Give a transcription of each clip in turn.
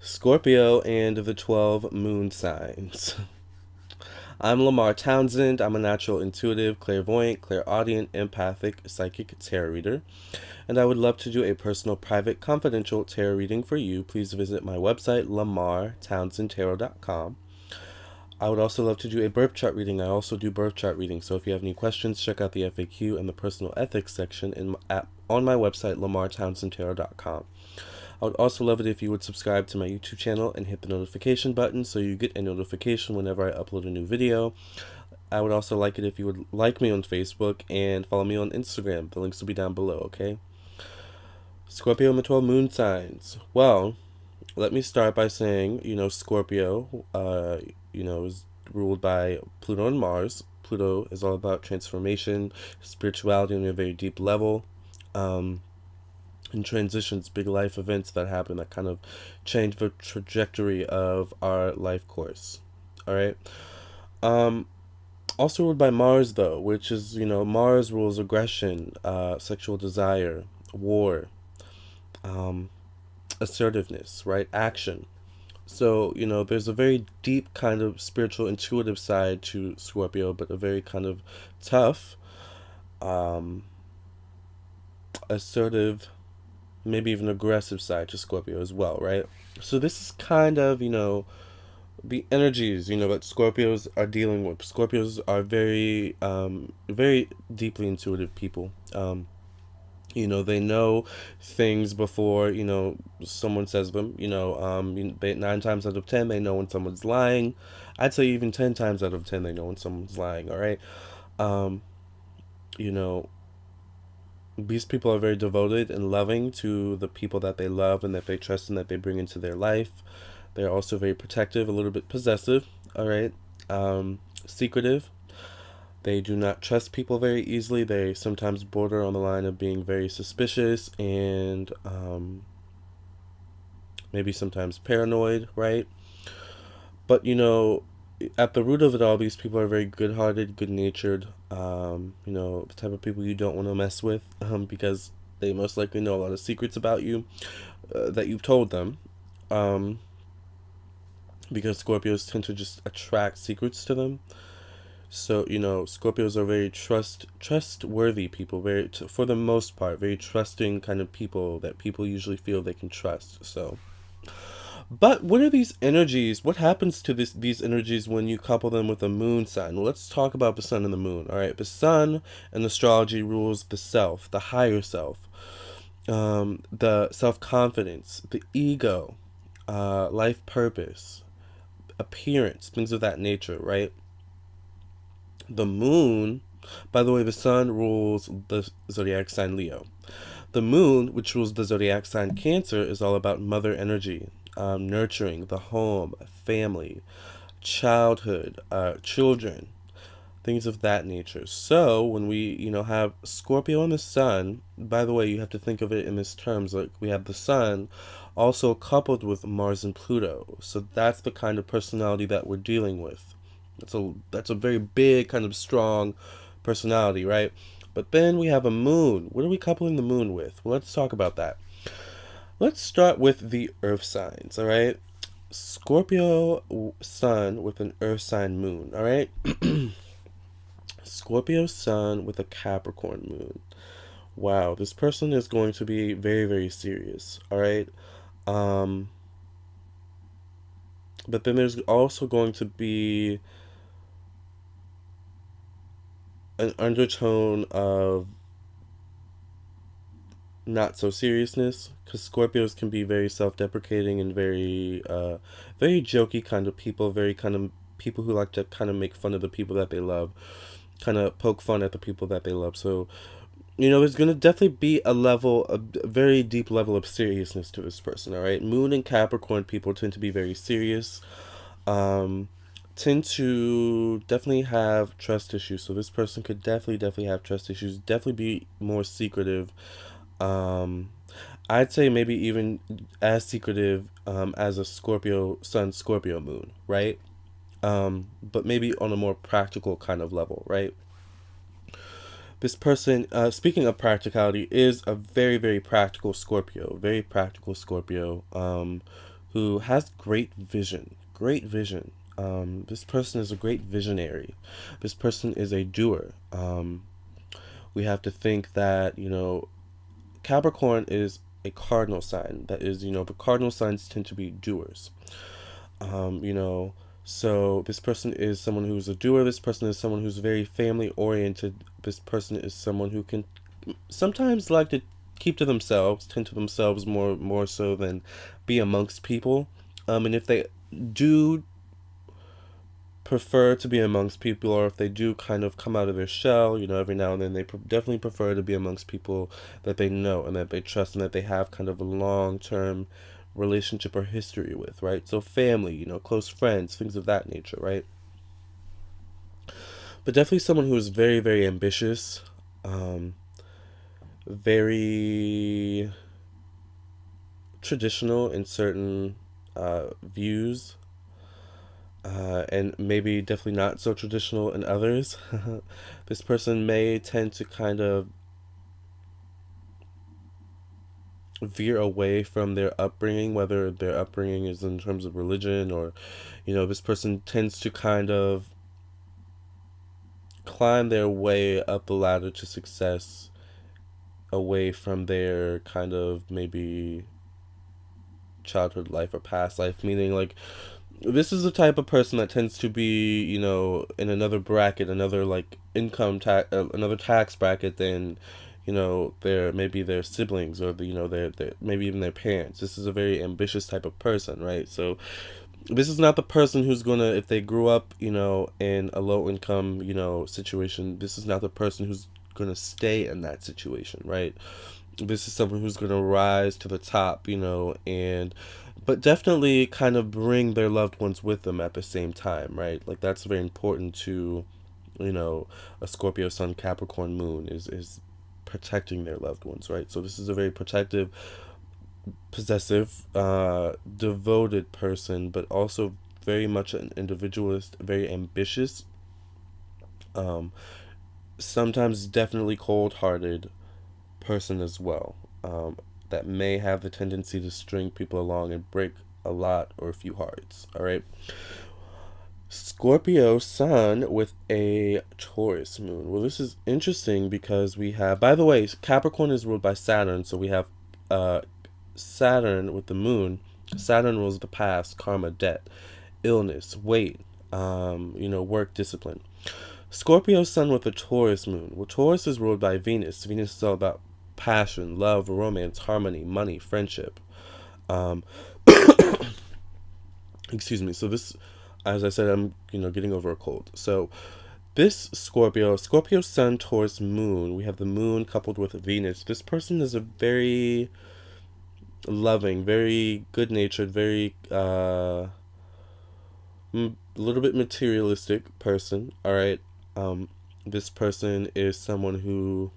Scorpio and the 12 moon signs. I'm Lamar Townsend. I'm a natural intuitive, clairvoyant, clairaudient, empathic, psychic tarot reader, and I would love to do a personal, private, confidential tarot reading for you. Please visit my website, lamartownsendtarot.com. I would also love to do a birth chart reading. I also do birth chart readings, so if you have any questions, check out the FAQ and the personal ethics section on my website, lamartownsendtarot.com. I would also love it if you would subscribe to my YouTube channel and hit the notification button so you get a notification whenever I upload a new video. I would also like it if you would like me on Facebook and follow me on Instagram. The links will be down below, okay? Scorpio and the 12 moon signs. Well, let me start by saying, Scorpio, is ruled by Pluto and Mars. Pluto is all about transformation, spirituality on a very deep level. And transitions, big life events that happen that kind of change the trajectory of our life course. All right. Also ruled by Mars, though, which is, Mars rules aggression, sexual desire, war, assertiveness, right? Action. So, there's a very deep kind of spiritual, intuitive side to Scorpio, but a very kind of tough, assertive, maybe even aggressive side to Scorpio as well, right? So this is kind of, the energies, that Scorpios are dealing with. Scorpios are very deeply intuitive people. They know things before, someone says them, 9 times out of 10, they know when someone's lying. I'd say even 10 times out of 10, they know when someone's lying, all right? Um, you know, these people are very devoted and loving to the people that they love and that they trust and that they bring into their life. They're also very protective, a little bit possessive, all right? Secretive. They do not trust people very easily. They sometimes border on the line of being very suspicious and maybe sometimes paranoid, right? But, at the root of it all, these people are very good-hearted, good-natured, the type of people you don't want to mess with because they most likely know a lot of secrets about you that you've told them. Because Scorpios tend to just attract secrets to them. So, Scorpios are very trustworthy people, for the most part, very trusting kind of people that people usually feel they can trust. So, but what are these energies? What happens to these energies when you couple them with a moon sign? Well, let's talk about the sun and the moon. All right, the sun in astrology rules the self, the higher self, the self-confidence, the ego, life purpose, appearance, things of that nature, right? The moon, by the way, the sun rules the zodiac sign Leo. The moon, which rules the zodiac sign Cancer, is all about mother energy, nurturing the home, family, childhood, children, things of that nature. So when we, have Scorpio and the sun, by the way, you have to think of it in this terms, like we have the sun also coupled with Mars and Pluto. So that's the kind of personality that we're dealing with. That's a very big kind of strong personality, right? But then we have a moon. What are we coupling the moon with? Well, let's talk about that. Let's start with the earth signs, all right? Scorpio sun with an earth sign moon, all right? Scorpio sun with a Capricorn moon. Wow, this person is going to be very, very serious, all right? But then there's also going to be an undertone of not so seriousness, because Scorpios can be very self-deprecating and very jokey kind of people, very kind of people who like to kind of make fun of the people that they love, kind of poke fun at the people that they love. So, there's going to definitely be a very deep level of seriousness to this person, all right? Moon and Capricorn people tend to be very serious, tend to definitely have trust issues. So this person could definitely have trust issues, definitely be more secretive. I'd say maybe even as secretive as a Scorpio sun, Scorpio moon, right? But maybe on a more practical kind of level, right? This person, speaking of practicality, is a very, very practical Scorpio. Very practical Scorpio. who has great vision. Great vision. This person is a great visionary. This person is a doer. We have to think that, Capricorn is a cardinal sign. That is, the cardinal signs tend to be doers. um, you know, so this person is someone who's a doer. This person is someone who's very family oriented. This person is someone who can sometimes like to keep to themselves, tend to themselves more so than be amongst people. And if they do prefer to be amongst people, or if they do kind of come out of their shell, every now and then, they definitely prefer to be amongst people that they know and that they trust and that they have kind of a long-term relationship or history with, right? So family, close friends, things of that nature, right? But definitely someone who is very, very ambitious, um, very traditional in certain views, and maybe definitely not so traditional in others. This person may tend to kind of veer away from their upbringing, whether their upbringing is in terms of religion or, this person tends to kind of climb their way up the ladder to success away from their kind of maybe childhood life or past life, meaning like this is the type of person that tends to be, in another bracket, another like income tax, another tax bracket than, their siblings or their maybe even their parents. This is a very ambitious type of person, right? So this is not the person who's gonna, if they grew up, in a low income, situation, this is not the person who's gonna stay in that situation, right? This is someone who's gonna rise to the top, and but definitely kind of bring their loved ones with them at the same time, right? Like that's very important to, a Scorpio Sun, Capricorn Moon is protecting their loved ones, right? So this is a very protective, possessive, devoted person, but also very much an individualist, very ambitious, um, sometimes definitely cold-hearted person as well, that may have the tendency to string people along and break a lot or a few hearts. All right. Scorpio Sun with a Taurus Moon. Well, this is interesting because we have, by the way, Capricorn is ruled by Saturn, so we have Saturn with the Moon. Saturn rules the past, karma, debt, illness, weight, work, discipline. Scorpio Sun with a Taurus Moon. Well, Taurus is ruled by Venus. Venus is all about passion, love, romance, harmony, money, friendship. Um, excuse me. So this, as I said, I'm getting over a cold. So this Scorpio Sun, Taurus Moon. We have the Moon coupled with Venus. This person is a very loving, very good-natured, very a little bit materialistic person. All right. This person is someone who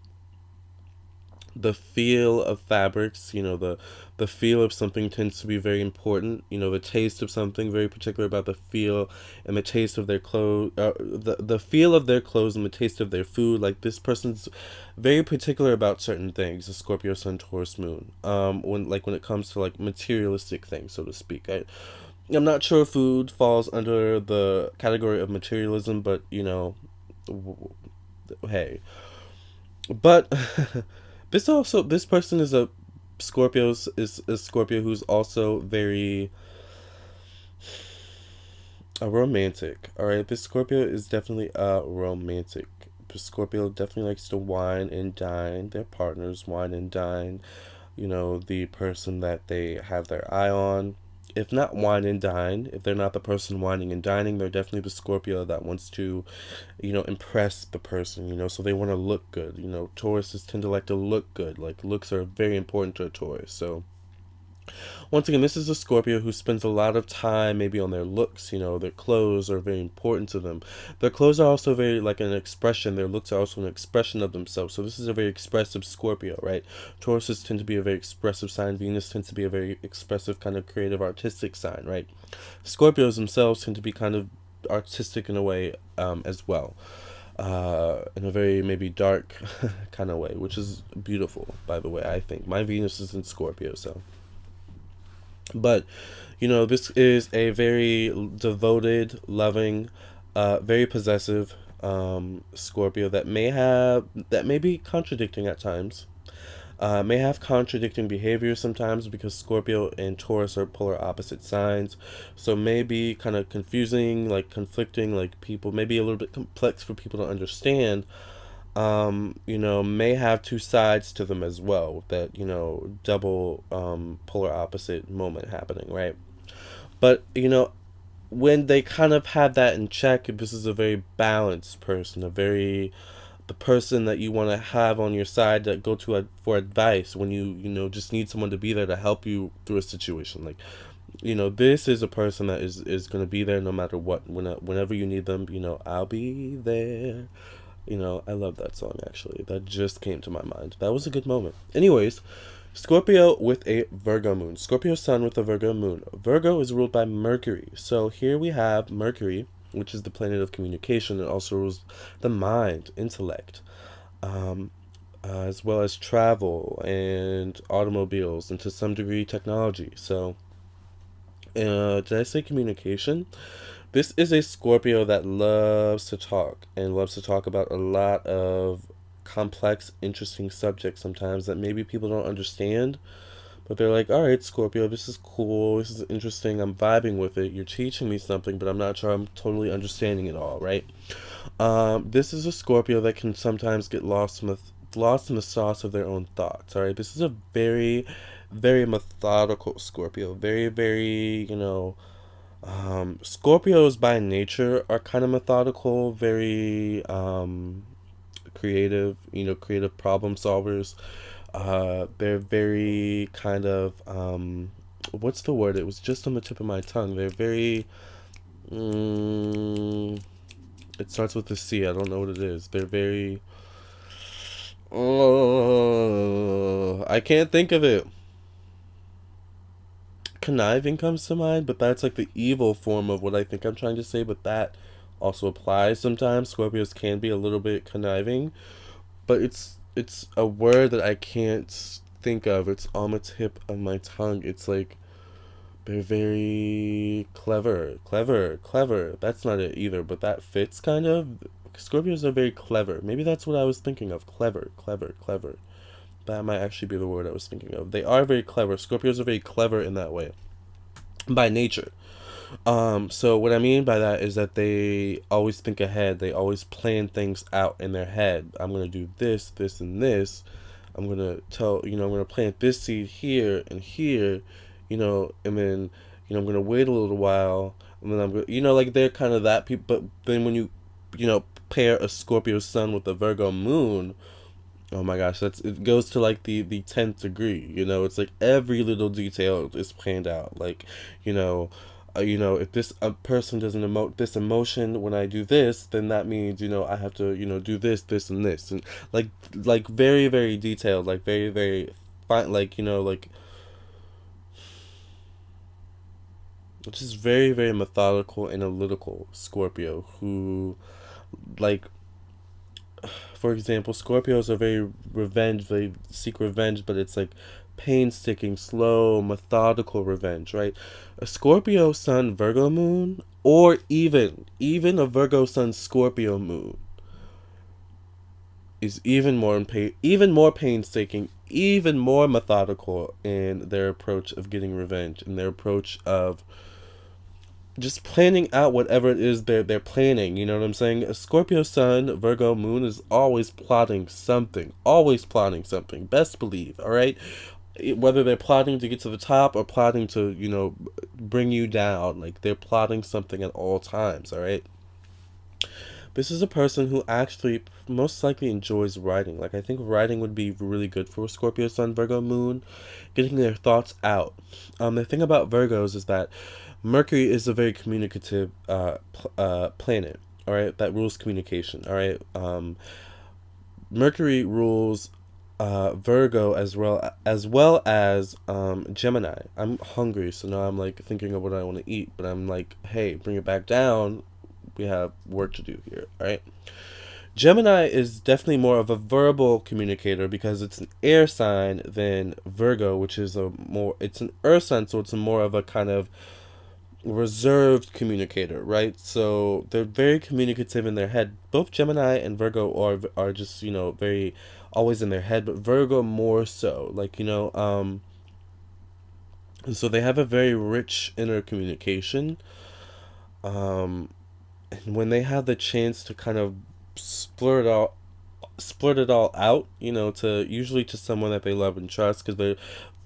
the feel of fabrics, the feel of something tends to be very important. The taste of something, very particular about the feel and the taste of their clothes, the feel of their clothes and the taste of their food. Like this person's very particular about certain things. The Scorpio Sun, Taurus Moon. When it comes to like materialistic things, so to speak. I'm not sure if food falls under the category of materialism, but hey. But this person is a Scorpio who's also very a romantic. All right, this Scorpio is definitely a romantic. Scorpio definitely likes to wine and dine. Their partners wine and dine. The person that they have their eye on. If not wine and dine, if they're not the person wining and dining, they're definitely the Scorpio that wants to, impress the person, so they want to look good. Tauruses tend to like to look good. Like, looks are very important to a Taurus. So, once again, this is a Scorpio who spends a lot of time maybe on their looks. Their clothes are very important to them. Their clothes are also very like an expression. Their looks are also an expression of themselves. So this is a very expressive Scorpio, right? Tauruses tend to be a very expressive sign. Venus tends to be a very expressive, kind of creative, artistic sign, right? Scorpios themselves tend to be kind of artistic in a way, as well. In a very maybe dark kind of way, which is beautiful, by the way. I think my Venus is in Scorpio, so But this is a very devoted, loving, very possessive Scorpio that may be contradicting at times. May have contradicting behavior sometimes because Scorpio and Taurus are polar opposite signs. So maybe kind of confusing, like conflicting, like people, maybe a little bit complex for people to understand. May have two sides to them as well, with that, double polar opposite moment happening, right? But, when they kind of have that in check, this is a very balanced person, the person that you want to have on your side that go to for advice when you just need someone to be there to help you through a situation. Like, this is a person that is going to be there no matter what. Whenever you need them, I'll be there. I love that song actually. That just came to my mind. That was a good moment. Anyways, Scorpio with a Virgo moon. Scorpio sun with a Virgo moon. Virgo is ruled by Mercury. So here we have Mercury, which is the planet of communication. It also rules the mind, intellect, as well as travel and automobiles, and to some degree technology. So, did I say communication? This is a Scorpio that loves to talk and loves to talk about a lot of complex, interesting subjects sometimes that maybe people don't understand. But they're like, all right, Scorpio, this is cool. This is interesting. I'm vibing with it. You're teaching me something, but I'm not sure I'm totally understanding it all, right? This is a Scorpio that can sometimes get lost in the sauce of their own thoughts, all right? This is a very, very methodical Scorpio. Very, very, Scorpios by nature are kind of methodical, very creative, creative problem solvers. They're very kind of what's the word? It was just on the tip of my tongue. They're very it starts with a C. I don't know what it is. They're very I can't think of it. Conniving comes to mind, but that's like the evil form of what I think I'm trying to say, but that also applies sometimes. Scorpios can be a little bit conniving, but it's a word that I can't think of. It's on the tip of my tongue. It's like they're very clever. That's not it either, but that fits kind of. Scorpios are very clever. Maybe that's what I was thinking of. Clever. That might actually be the word I was thinking of. They are very clever. Scorpios are very clever in that way, by nature. So what I mean by that is that they always think ahead. They always plan things out in their head. I'm gonna do this, and this. I'm gonna I'm gonna plant this seed here and here, and then, I'm gonna wait a little while, and then I'm gonna, like they're kind of that people. But then when pair a Scorpio sun with a Virgo moon, oh my gosh, it goes to like the 10th degree. It's like every little detail is planned out. Like, you know, if this a person doesn't emote this emotion when I do this, then that means I have to do this, and this, and like very very detailed, like very very fine, like like just very very methodical, analytical Scorpio who like for example, Scorpios are very revenge. They seek revenge, but it's like painstaking, slow, methodical revenge, right? A Scorpio Sun Virgo Moon, or even a Virgo Sun Scorpio Moon, is even more painstaking, even more methodical in their approach of getting revenge, in their approach of just planning out whatever it is they're planning. You know what I'm saying? A Scorpio Sun, Virgo Moon is always plotting something. Always plotting something. Best believe. All right. Whether they're plotting to get to the top or plotting to bring you down, like they're plotting something at all times. All right. This is a person who actually most likely enjoys writing. Like I think writing would be really good for a Scorpio Sun, Virgo Moon, getting their thoughts out. The thing about Virgos is that Mercury is a very communicative planet. All right, that rules communication. All right, Mercury rules Virgo as well as Gemini. I'm hungry, so now I'm like thinking of what I want to eat, but I'm like, hey, bring it back down. We have work to do here. All right. Gemini is definitely more of a verbal communicator because it's an air sign than Virgo, which is it's an earth sign, so it's a more of a kind of reserved communicator, right? So they're very communicative in their head. Both Gemini and Virgo are just, very always in their head, but Virgo more so. Like, so they have a very rich inner communication. Um, and when they have the chance to kind of splurt it all out, to usually to someone that they love and trust, because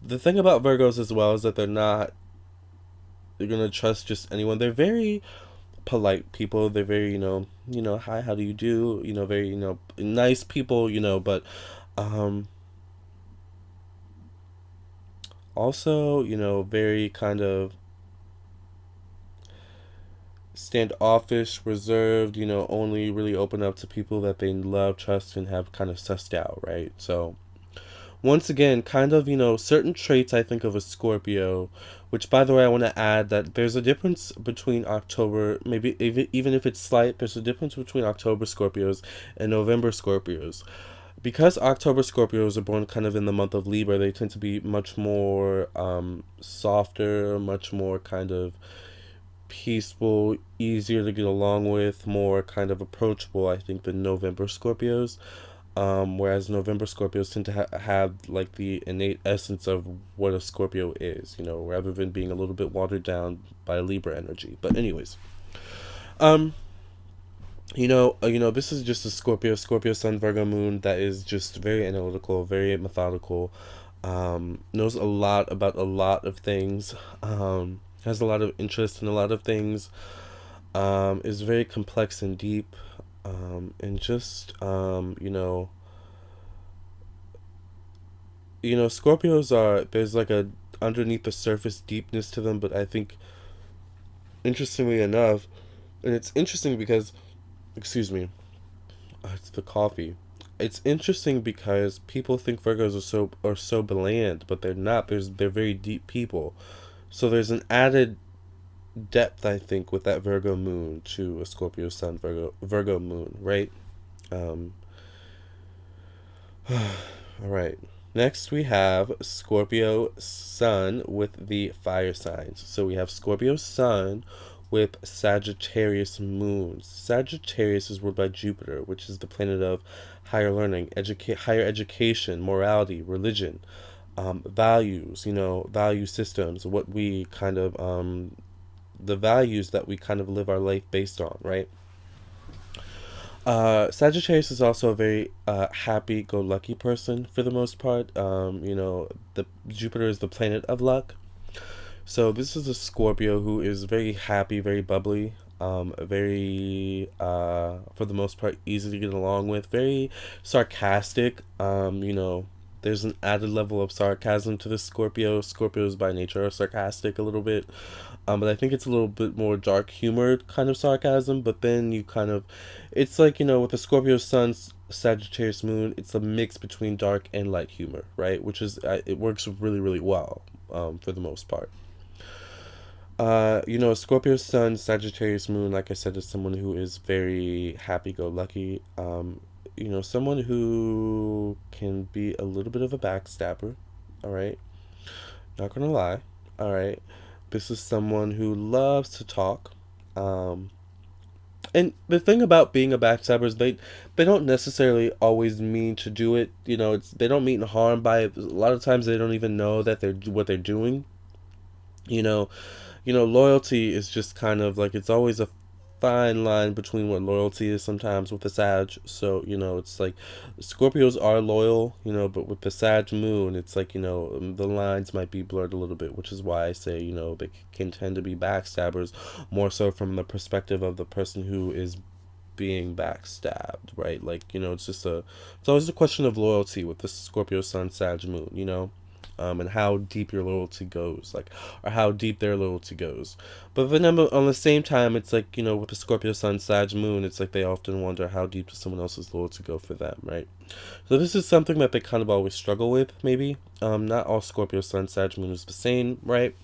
the thing about Virgos as well is that they're gonna trust just anyone. They're very polite people. They're very, hi, how do you do? Very, nice people. But um, also, very kind of standoffish, reserved. Only really open up to people that they love, trust, and have kind of sussed out, right? So once again, kind of, certain traits I think of a Scorpio, which, by the way, I want to add that there's a difference between October, maybe even if it's slight, there's a difference between October Scorpios and November Scorpios. Because October Scorpios are born kind of in the month of Libra, they tend to be much more softer, much more kind of peaceful, easier to get along with, more kind of approachable, I think, than November Scorpios. Whereas November Scorpios tend to have like the innate essence of what a Scorpio is, rather than being a little bit watered down by Libra energy. But anyways, um, this is just a Scorpio Sun, Virgo Moon that is just very analytical, very methodical, knows a lot about a lot of things, has a lot of interest in a lot of things, is very complex and deep, and just, Scorpios there's like a underneath the surface deepness to them, but I think, interestingly enough, and it's interesting because, excuse me, it's the coffee. It's interesting because people think Virgos are so bland, but they're not. They're very deep people. So there's an added depth, I think, with that Virgo moon to a Scorpio Sun, Virgo moon, right? Um, all right. Next, we have Scorpio Sun with the fire signs. So we have Scorpio Sun with Sagittarius Moon. Sagittarius is ruled by Jupiter, which is the planet of higher learning, higher education, morality, religion, values, value systems, what we kind of, the values that we kind of live our life based on, right? Sagittarius is also a very happy-go-lucky person for the most part. The Jupiter is the planet of luck. So this is a Scorpio who is very happy, very bubbly, very, for the most part, easy to get along with, very sarcastic. There's an added level of sarcasm to this Scorpio. Scorpios by nature are sarcastic a little bit. But I think it's a little bit more dark humored kind of sarcasm. But then it's like, with the Scorpio Sun, Sagittarius Moon, it's a mix between dark and light humor, right? Which is, it works really, really well, for the most part. Scorpio Sun, Sagittarius Moon, like I said, is someone who is very happy-go-lucky. Someone who can be a little bit of a backstabber, all right? Not gonna lie, all right? This is someone who loves to talk. And the thing about being a backstabber is they don't necessarily always mean to do it. They don't mean harm by it. A lot of times they don't even know that what they're doing. You know, loyalty is just kind of like, it's always a fine line between what loyalty is sometimes with the Sag. So, it's like Scorpios are loyal, but with the Sag moon, it's like, the lines might be blurred a little bit, which is why I say, they can tend to be backstabbers more so from the perspective of the person who is being backstabbed, right? Like, it's always a question of loyalty with the Scorpio Sun, Sag moon, and how deep your loyalty goes, like, or how deep their loyalty goes. But then on the same time, it's like, with the Scorpio Sun, Sag Moon, it's like they often wonder how deep does someone else's loyalty go for them, right? So this is something that they kind of always struggle with, maybe. Not all Scorpio Sun, Sag Moon is the same, right?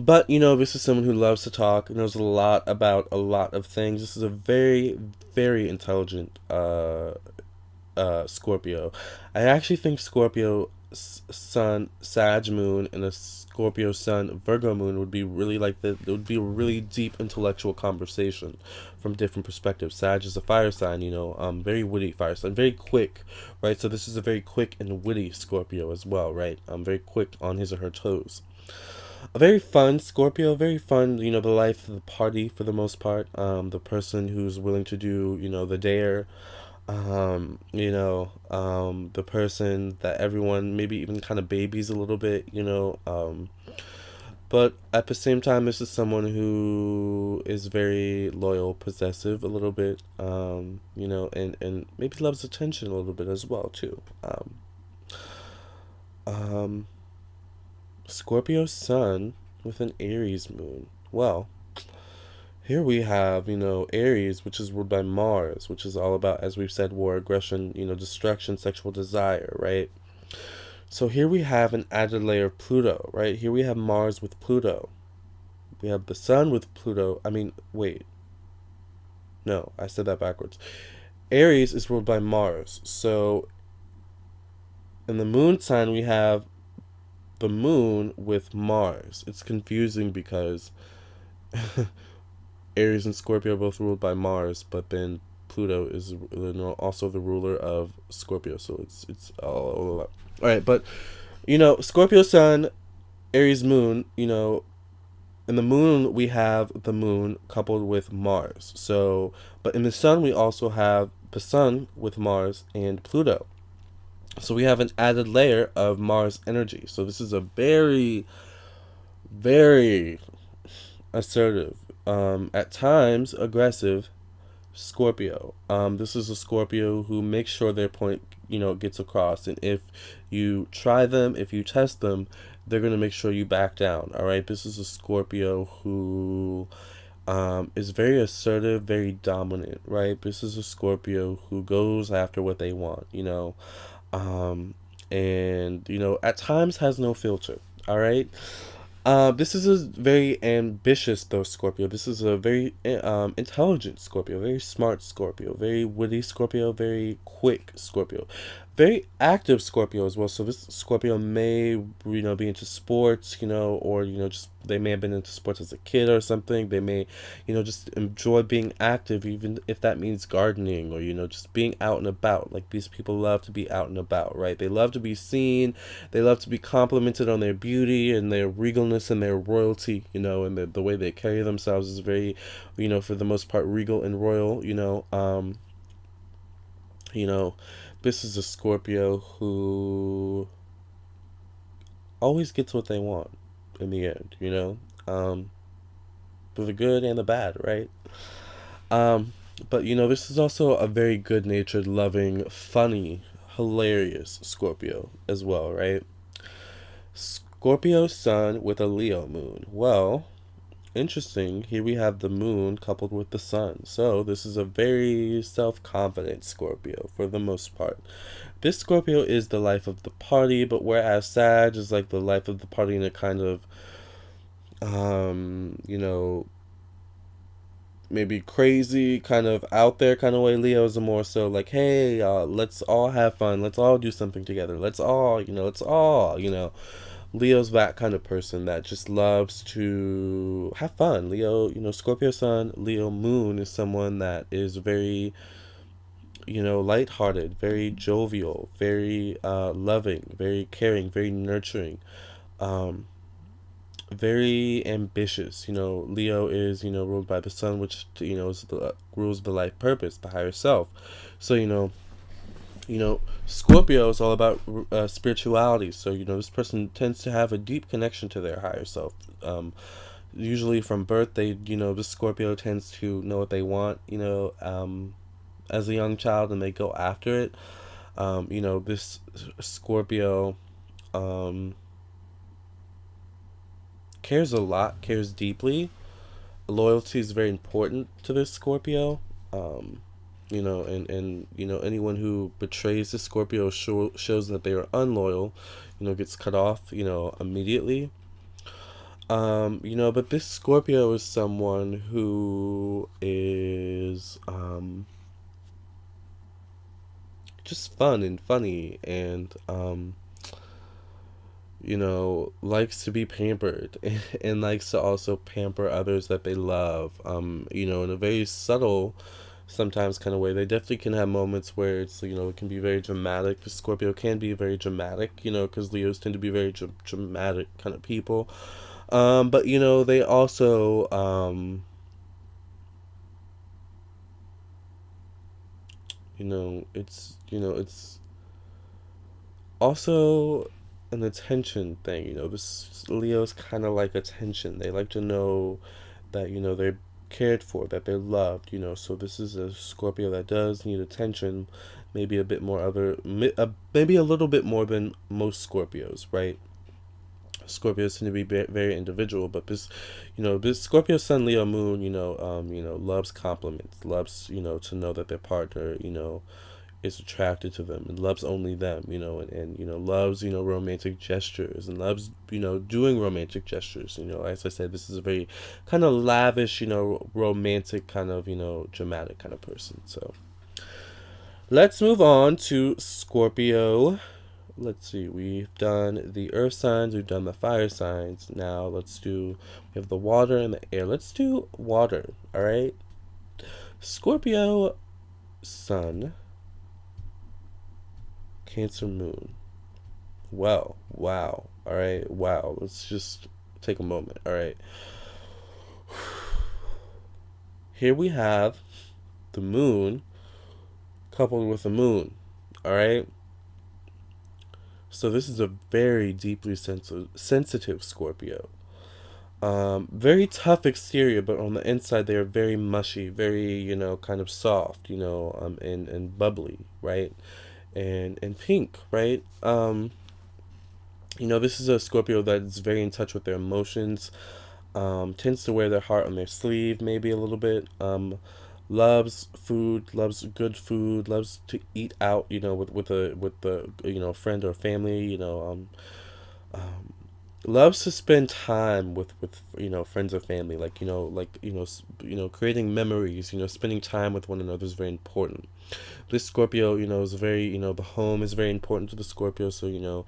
But, you know, this is someone who loves to talk, knows a lot about a lot of things. This is a very, very intelligent Scorpio. I actually think Scorpio Sun Sag Moon and a Scorpio Sun Virgo Moon would be really like it would be a really deep intellectual conversation from different perspectives. Sag is a fire sign, you know, very witty fire sign, very quick, right? So this is a very quick and witty Scorpio as well, right? Very quick on his or her toes. A very fun Scorpio, very fun, you know, the life of the party for the most part. The person who's willing to do, you know, the dare, the person that everyone maybe even kind of babies a little bit, you know. But at the same time, this is someone who is very loyal, possessive a little bit, and maybe loves attention a little bit as well, too. Um, Scorpio Sun with an Aries Moon. Well, here we have, you know, Aries, which is ruled by Mars, which is all about, as we've said, war, aggression, you know, destruction, sexual desire, right? So here we have an added layer of Pluto, right? Here we have Mars with Pluto. We have the Sun with Pluto. I mean, wait. No, I said that backwards. Aries is ruled by Mars. So in the moon sign, we have the moon with Mars. It's confusing because Aries and Scorpio are both ruled by Mars, but then Pluto is also the ruler of Scorpio. So it's all right. But you know, Scorpio Sun, Aries Moon. You know, in the moon we have the moon coupled with Mars. So, but in the Sun we also have the Sun with Mars and Pluto. So we have an added layer of Mars energy. So this is a very, very assertive, at times aggressive Scorpio. This is a Scorpio who makes sure their point, you know, gets across. And if you try them, if you test them, they're going to make sure you back down. All right. This is a Scorpio who is very assertive, very dominant, right? This is a Scorpio who goes after what they want, you know, and, you know, at times has no filter. All right. This is a very ambitious, though, Scorpio. This is a very intelligent Scorpio, very smart Scorpio, very witty Scorpio, very quick Scorpio, very active Scorpio as well. So this Scorpio may, you know, be into sports, you know, or, you know, just they may have been into sports as a kid or something. They may, you know, just enjoy being active, even if that means gardening or, you know, just being out and about. Like these people love to be out and about, right? They love to be seen. They love to be complimented on their beauty and their regalness and their royalty, you know, and the way they carry themselves is very, you know, for the most part, regal and royal, you know. You know, this is a Scorpio who always gets what they want in the end, you know, for the good and the bad, right? Um, but you know, this is also a very good-natured, loving, funny, hilarious Scorpio as well, right? Scorpio Sun with a Leo Moon. Well, interesting. Here we have the Moon coupled with the Sun. So this is a very self-confident Scorpio for the most part. This Scorpio is the life of the party, but whereas Sag is like the life of the party in a kind of, you know, maybe crazy, kind of out there kind of way. Leo is a more so like, hey, let's all have fun. Let's all do something together. Let's all, you know. Leo's that kind of person that just loves to have fun. Leo, you know, Scorpio Sun, Leo Moon is someone that is very, you know, lighthearted, very jovial, very loving, very caring, very nurturing, um, very ambitious. You know, Leo is, you know, ruled by the Sun, which, you know, is the rules the life purpose, the higher self. So, you know, Scorpio is all about spirituality. So, you know, this person tends to have a deep connection to their higher self. Usually from birth, you know, this Scorpio tends to know what they want, you know, as a young child, and they go after it. You know, this Scorpio cares a lot, cares deeply. Loyalty is very important to this Scorpio. You know, and you know, anyone who betrays the Scorpio shows that they are unloyal, you know, gets cut off, you know, immediately. But this Scorpio is someone who is just fun and funny and likes to be pampered and likes to also pamper others that they love, in a very subtle, sometimes kind of way. They definitely can have moments where it can be very dramatic. The Scorpio can be very dramatic, because Leos tend to be very dramatic kind of people. But, they also, it's also an attention thing. This Leo's kind of like attention. They like to know that they're cared for, that they're loved. So this is a Scorpio that does need attention, maybe a bit more maybe a little bit more than most Scorpios, right? Scorpios tend to be very individual, but this Scorpio Sun Leo Moon, loves compliments, loves to know that their partner, is attracted to them and loves only them, and loves, romantic gestures and loves, doing romantic gestures. As I said, this is a very kind of lavish, romantic kind of, dramatic kind of person. So let's move on to Scorpio. Let's see, we've done the earth signs, we've done the fire signs. Now we have the water and the air. Let's do water, all right? Scorpio Sun, Cancer Moon. Well, wow. All right, wow. Let's just take a moment. All right. Here we have the moon coupled with the moon. All right. So this is a very deeply sensitive Scorpio. Very tough exterior, but on the inside they are very mushy, very kind of soft, and bubbly, right? And pink, right? This is a Scorpio that's very in touch with their emotions, tends to wear their heart on their sleeve, maybe a little bit. Loves food, loves good food, loves to eat out, with the friend or family, um, loves to spend time with friends or family, creating memories, spending time with one another is very important. This Scorpio, is very, the home is very important to the Scorpio. So, the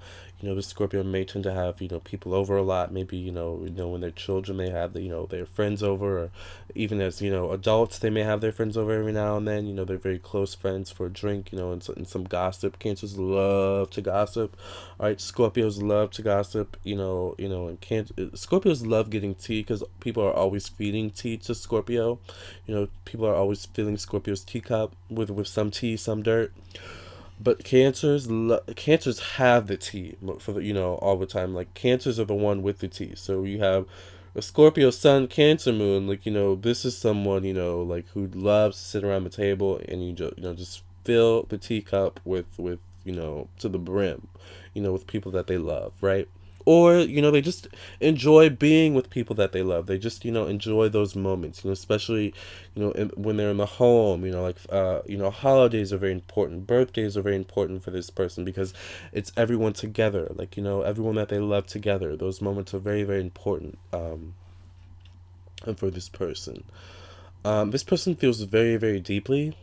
Scorpio may tend to have, people over a lot. Maybe, when they're children, they have, their friends over, or even as, adults, they may have their friends over every now and then. They're very close friends for a drink, and some gossip. Cancers love to gossip. All right, Scorpios love to gossip, and Scorpios love getting tea because people are always feeding tea to Scorpio. People are always filling Scorpio's teacup with some tea, some dirt. But cancers have the tea for all the time. Like cancers are the one with the tea. So you have a Scorpio Sun, Cancer Moon. Like this is someone like who loves to sit around the table and just fill the teacup with to the brim, with people that they love, right? Or they just enjoy being with people that they love. They just enjoy those moments, especially when they're in the home. Holidays are very important, birthdays are very important for this person because it's everyone together, like everyone that they love together. Those moments are very, very important, for this person. This person feels very, very deeply.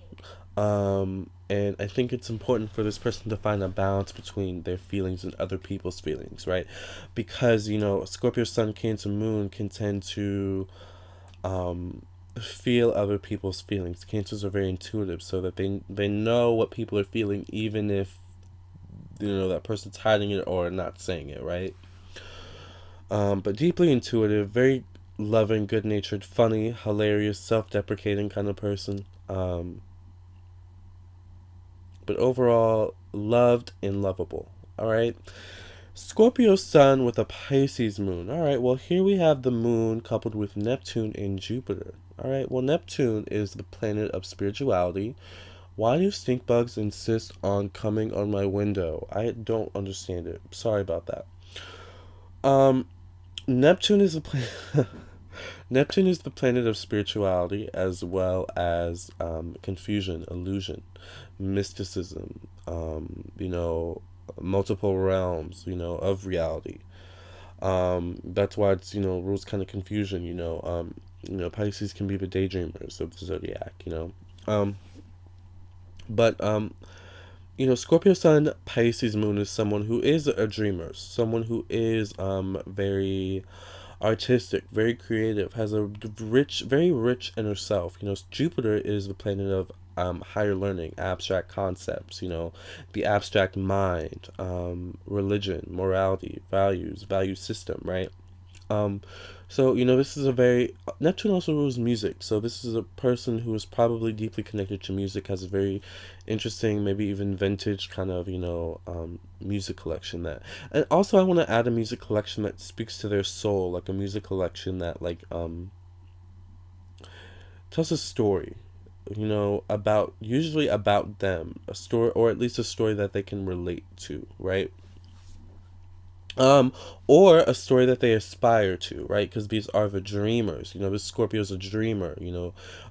And I think it's important for this person to find a balance between their feelings and other people's feelings, right? Because, Scorpio Sun, Cancer Moon can tend to feel other people's feelings. Cancers are very intuitive, so that they know what people are feeling, even if, that person's hiding it or not saying it, right? But deeply intuitive, very loving, good-natured, funny, hilarious, self-deprecating kind of person. But overall, loved and lovable. All right. Scorpio Sun with a Pisces Moon. All right. Well, here we have the Moon coupled with Neptune and Jupiter. All right. Well, Neptune is the planet of spirituality. Why do stink bugs insist on coming on my window? I don't understand it. Sorry about that. Um, Neptune is a planet. Neptune is the planet of spirituality as well as confusion, illusion, mysticism, multiple realms, of reality. That's why it's, rules kind of confusion, Pisces can be the daydreamers of the zodiac, but Scorpio Sun, Pisces Moon is someone who is a dreamer, someone who is very artistic, very creative, has a very rich inner self. Jupiter is the planet of higher learning, abstract concepts, the abstract mind, religion, morality, values, value system, right? Um, so, this is a very, Neptune also rules music. So this is a person who is probably deeply connected to music, has a very interesting, maybe even vintage kind of, music collection that, and also I want to add a music collection that speaks to their soul, like a music collection that tells a story, about, usually about them, a story, or at least a story that they can relate to, right? Um, or a story that they aspire to, right? Because these are the dreamers. This Scorpio's a dreamer,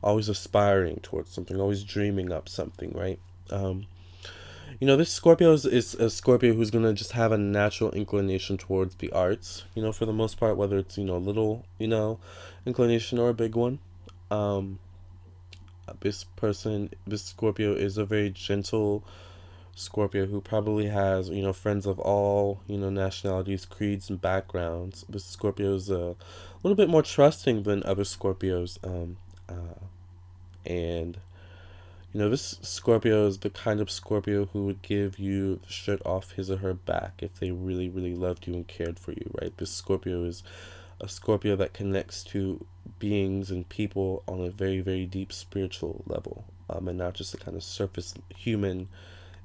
always aspiring towards something, always dreaming up something, right? Um, this Scorpio is a Scorpio who's gonna just have a natural inclination towards the arts, for the most part, whether it's, a little, inclination or a big one. Um, this Scorpio is a very gentle Scorpio who probably has, friends of all, nationalities, creeds, and backgrounds. This Scorpio is a little bit more trusting than other Scorpios. And, this Scorpio is the kind of Scorpio who would give you the shirt off his or her back if they really, really loved you and cared for you, right? This Scorpio is a Scorpio that connects to beings and people on a very, very deep spiritual level, and not just a kind of surface human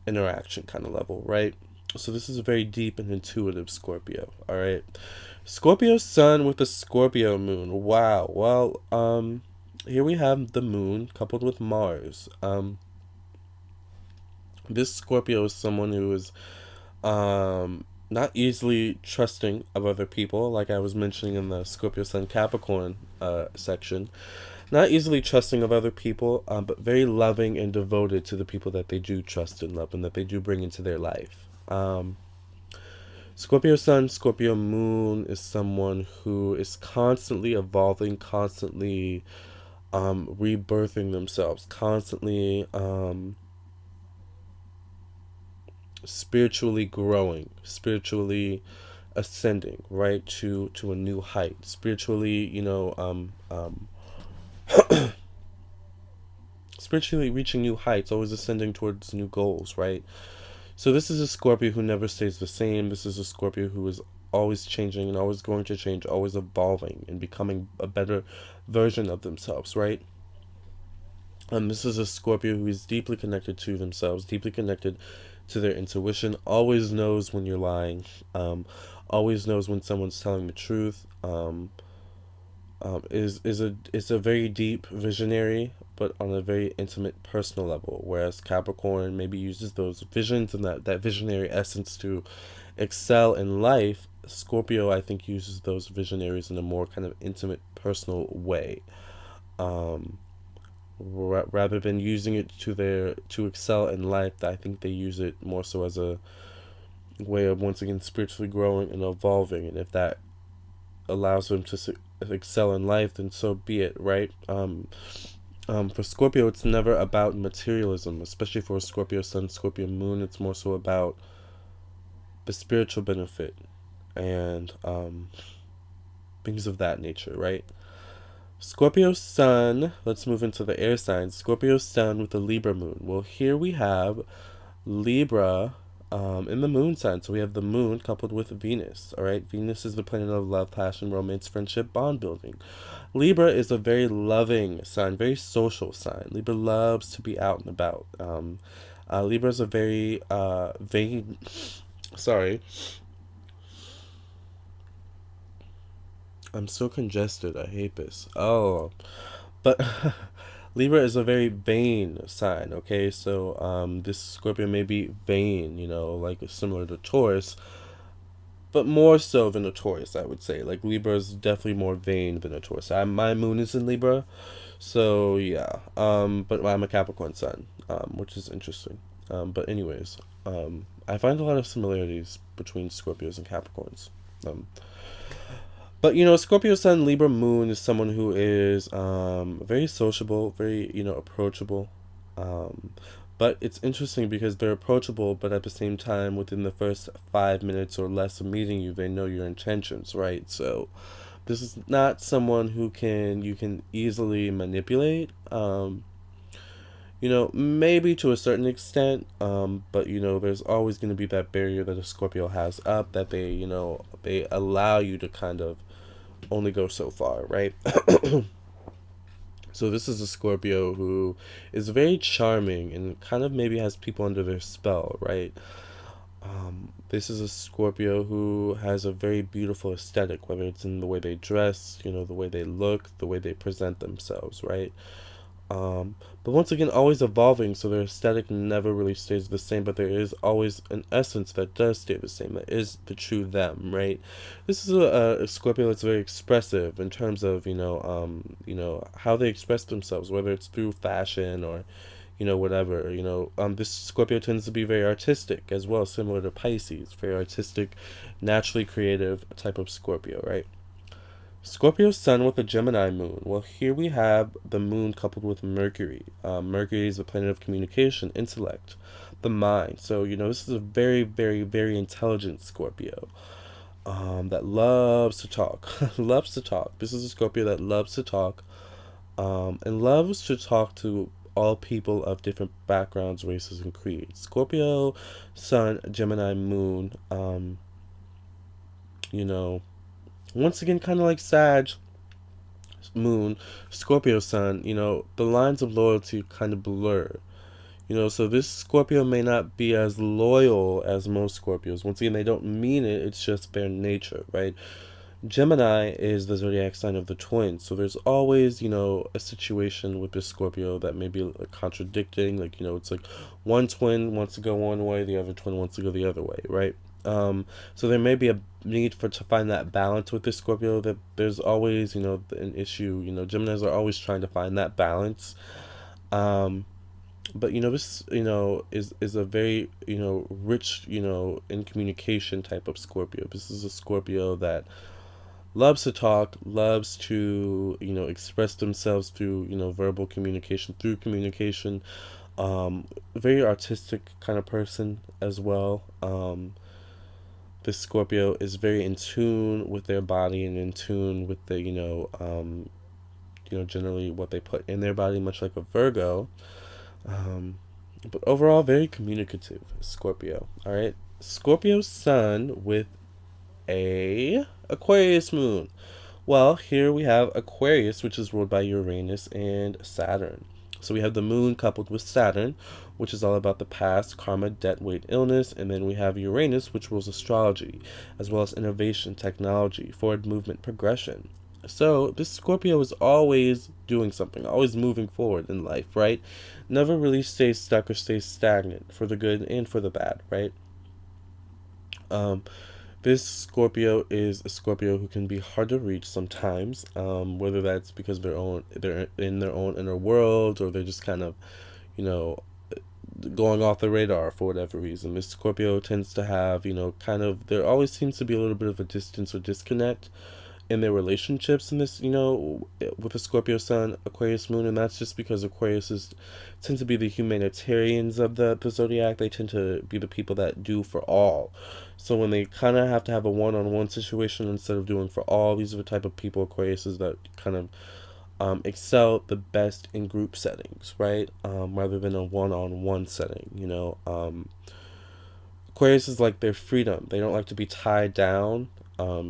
interaction kind of level, right? So this is a very deep and intuitive Scorpio, all right? Scorpio Sun with a Scorpio Moon. Wow. Well, here we have the Moon coupled with Mars. This Scorpio is someone who is not easily trusting of other people, like I was mentioning in the Scorpio Sun Capricorn section. Not easily trusting of other people, but very loving and devoted to the people that they do trust and love and that they do bring into their life. Scorpio Sun, Scorpio Moon is someone who is constantly evolving, constantly rebirthing themselves, constantly spiritually growing, spiritually ascending, right, to a new height, spiritually, spiritually reaching new heights, always ascending towards new goals, right? So this is a Scorpio who never stays the same. This is a Scorpio who is always changing and always going to change, always evolving and becoming a better version of themselves, right? This is a Scorpio who is deeply connected to themselves, deeply connected to their intuition, always knows when you're lying, always knows when someone's telling the truth, is a very deep visionary, but on a very intimate personal level. Whereas Capricorn maybe uses those visions and that visionary essence to excel in life. Scorpio, I think, uses those visionaries in a more kind of intimate, personal way. Um, Rather than using it to excel in life, I think they use it more so as a way of once again spiritually growing and evolving. And if that allows them to excel in life, then so be it, right? For Scorpio, it's never about materialism, especially for Scorpio Sun, Scorpio Moon. It's more so about the spiritual benefit and things of that nature, right? Scorpio Sun, let's move into the air signs. Scorpio Sun with the Libra Moon. Well, here we have Libra in the moon sign. So we have the moon coupled with Venus. All right, Venus is the planet of love, passion, romance, friendship, bond building. Libra is a very loving sign, very social sign. Libra loves to be out and about. Libra is a very vain. Sorry, I'm so congested. I hate this. Oh, but Libra is a very vain sign, okay? So this Scorpio may be vain, like similar to Taurus, but more so than a Taurus, I would say. Like Libra is definitely more vain than a Taurus. My moon is in Libra, so yeah. But I'm a Capricorn sun, which is interesting. But anyways, I find a lot of similarities between Scorpios and Capricorns. But Scorpio Sun, Libra Moon is someone who is very sociable, very approachable. Um, but it's interesting because they're approachable, but at the same time, within the first 5 minutes or less of meeting you, they know your intentions, right? So this is not someone who you can easily manipulate. Maybe to a certain extent, but there's always going to be that barrier that a Scorpio has up, that they allow you to kind of only go so far, right? So this is a Scorpio who is very charming and kind of maybe has people under their spell, right? This is a Scorpio who has a very beautiful aesthetic, whether it's in the way they dress, the way they look, the way they present themselves, right? But once again, always evolving, so their aesthetic never really stays the same, but there is always an essence that does stay the same, that is the true them, right? This is a Scorpio that's very expressive in terms of, how they express themselves, whether it's through fashion or, whatever, this Scorpio tends to be very artistic as well, similar to Pisces, very artistic, naturally creative type of Scorpio, right? Scorpio Sun with a Gemini Moon. Well, here we have the Moon coupled with Mercury. Mercury is the planet of communication, intellect, the mind. So, this is a very, very, very intelligent Scorpio that loves to talk. Loves to talk. This is a Scorpio that loves to talk and loves to talk to all people of different backgrounds, races, and creeds. Scorpio Sun, Gemini Moon, once again, kind of like Sag Moon, Scorpio Sun, the lines of loyalty kind of blur. So this Scorpio may not be as loyal as most Scorpios. Once again, they don't mean it, it's just their nature, right? Gemini is the zodiac sign of the twins, so there's always, a situation with this Scorpio that may be contradicting, like, it's like one twin wants to go one way, the other twin wants to go the other way, right? So there may be a need to find that balance with this Scorpio, that there's always, an issue, Geminis are always trying to find that balance. But this is a very rich in communication type of Scorpio. This is a Scorpio that loves to talk, loves to express themselves through verbal communication, through communication. Very artistic kind of person as well. This Scorpio is very in tune with their body and in tune with the generally what they put in their body, much like a Virgo. But overall, very communicative Scorpio. All right, Scorpio Sun with a Aquarius Moon. Well, here we have Aquarius, which is ruled by Uranus and Saturn. So we have the Moon coupled with Saturn, which is all about the past, karma, debt, weight, illness. And then we have Uranus, which rules astrology, as well as innovation, technology, forward movement, progression. So this Scorpio is always doing something, always moving forward in life, right? Never really stays stuck or stays stagnant, for the good and for the bad, right? This Scorpio is a Scorpio who can be hard to reach sometimes, whether that's because they're in their own inner world, or they're just kind of, going off the radar for whatever reason. This Scorpio tends to have, there always seems to be a little bit of a distance or disconnect in their relationships in this, with the Scorpio Sun, Aquarius Moon, and that's just because Aquarius tend to be the humanitarians of the zodiac. They tend to be the people that do for all. So when they kind of have to have a one-on-one situation instead of doing for all, these are the type of people Aquarius is that kind of excel the best in group settings, right? Rather than a one-on-one setting, Aquarius is like their freedom. They don't like to be tied down.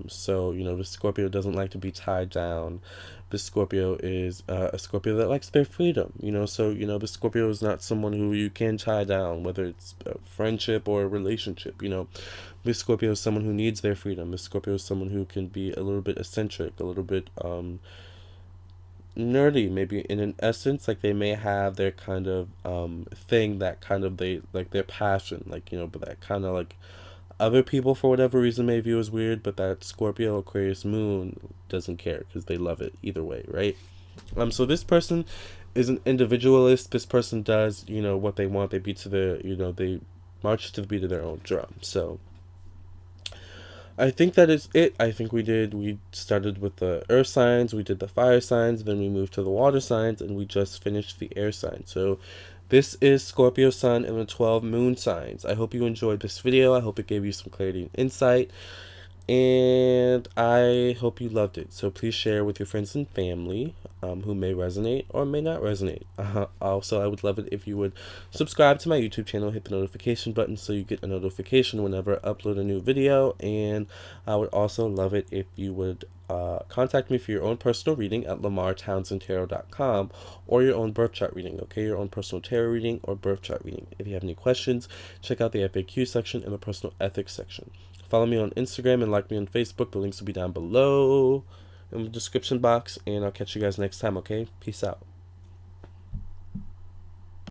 So the Scorpio doesn't like to be tied down. The Scorpio is a Scorpio that likes their freedom. So the Scorpio is not someone who you can tie down, whether it's a friendship or a relationship. This Scorpio is someone who needs their freedom. This Scorpio is someone who can be a little bit eccentric, a little bit nerdy, maybe in an essence. Like they may have their kind of thing that kind of they like their passion, like but that kind of like other people for whatever reason may view as weird, but that Scorpio Aquarius Moon doesn't care because they love it either way, right? So this person is an individualist. This person does what they want. They beat to the they march to the beat of their own drum. So I think that is it. I think we started with the earth signs, we did the fire signs, then we moved to the water signs, and we just finished the air signs. So this is Scorpio Sun and the 12 moon signs. I hope you enjoyed this video. I hope it gave you some clarity and insight. And I hope you loved it. So please share with your friends and family who may resonate or may not resonate. Also, I would love it if you would subscribe to my YouTube channel, hit the notification button so you get a notification whenever I upload a new video. And I would also love it if you would contact me for your own personal reading at lamartownsendtarot.com, or your own birth chart reading, okay? Your own personal tarot reading or birth chart reading. If you have any questions, check out the FAQ section and the personal ethics section. Follow me on Instagram and like me on Facebook. The links will be down below in the description box. And I'll catch you guys next time, okay? Peace out.